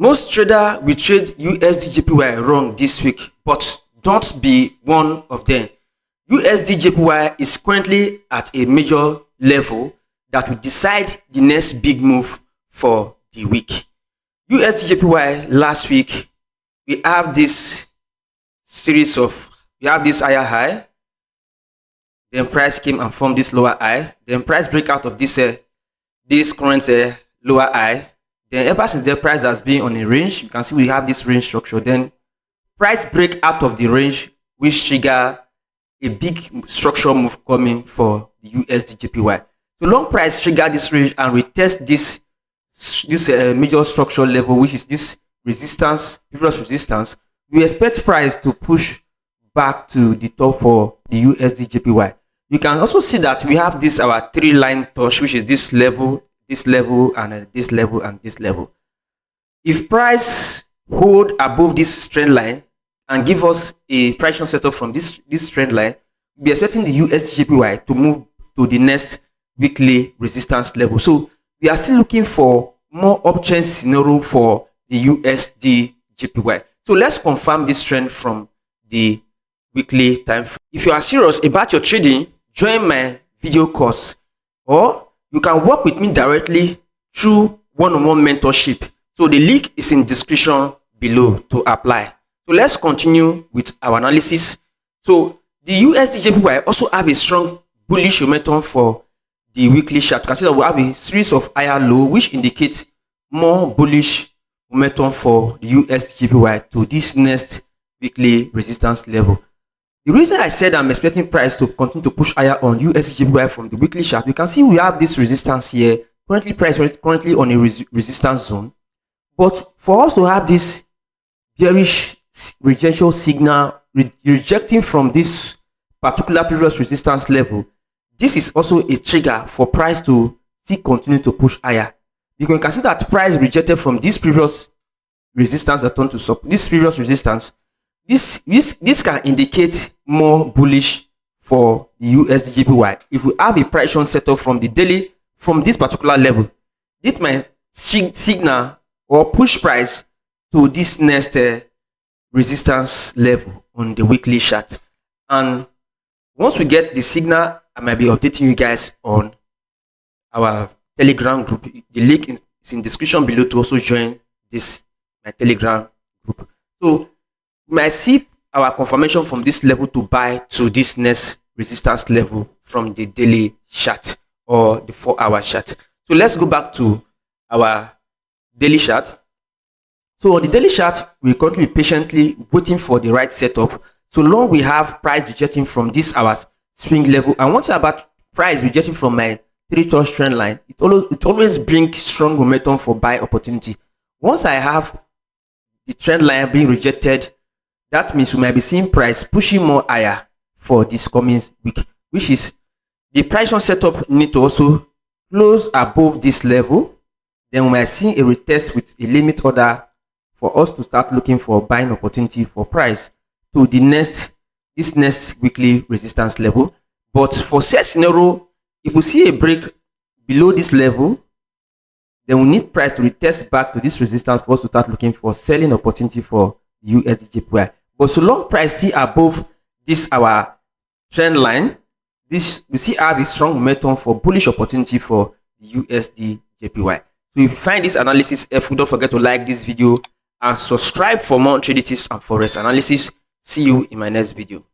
Most traders will trade USDJPY wrong this week, but don't be one of them. USDJPY is currently at a major level that will decide the next big move for the week. USDJPY last week, we have this higher high, then price came and formed this lower high, then price breakout of this current lower high. Then ever since the price has been on a range, you can see we have this range structure. Then price break out of the range, which trigger a big structural move coming for the USDJPY. So long price trigger this range and we test this major structural level, which is this resistance, previous resistance. We expect price to push back to the top for the USDJPY. You can also see that we have this our 3-line touch, which is this level, this level, and this level, and this level. If price hold above this trend line and give us a price setup from this trend line, we'll be expecting the USDJPY to move to the next weekly resistance level. So we are still looking for more uptrend scenario for the USDJPY. So let's confirm this trend from the weekly time frame. If you are serious about your trading, join my video course, or you can work with me directly through one-on-one mentorship. So the link is in description below to apply. So let's continue with our analysis. So the USDJPY also have a strong bullish momentum for the weekly chart. You can see that we have a series of higher low, which indicates more bullish momentum for the USDJPY to this next weekly resistance level. The reason I said I'm expecting price to continue to push higher on USDJPY from the weekly chart, we can see we have this resistance here. Currently, price currently on a resistance zone. But for us to have this bearish rejection signal rejecting from this particular previous resistance level, this is also a trigger for price to still continue to push higher. Because you can see that price rejected from this previous resistance that turned to support. This previous resistance, this can indicate more bullish for the USDJPY. If we have a price set up from the daily, from this particular level, this might signal or push price to this next resistance level on the weekly chart. And once we get the signal, I might be updating you guys on our Telegram group. The link is in the description below to also join my Telegram group. So we might see our confirmation from this level to buy to this next resistance level from the daily chart or the 4-hour chart. So let's go back to our daily chart. So on the daily chart, we're currently patiently waiting for the right setup. So long we have price rejecting from this our swing level. And one thing about price rejecting from my 3-touch trend line, it always brings strong momentum for buy opportunity. Once I have the trend line being rejected, that means we might be seeing price pushing more higher for this coming week, which is the price on setup need to also close above this level. Then we might see a retest with a limit order for us to start looking for buying opportunity for price to this next weekly resistance level. But for set scenario, if we see a break below this level, then we need price to retest back to this resistance for us to start looking for selling opportunity for USDJPY. But so long price see above this our trend line, this we see have a strong momentum for bullish opportunity for USDJPY. So if you find this analysis helpful, don't forget to like this video and subscribe for more trading tips and forex analysis. See you in my next video.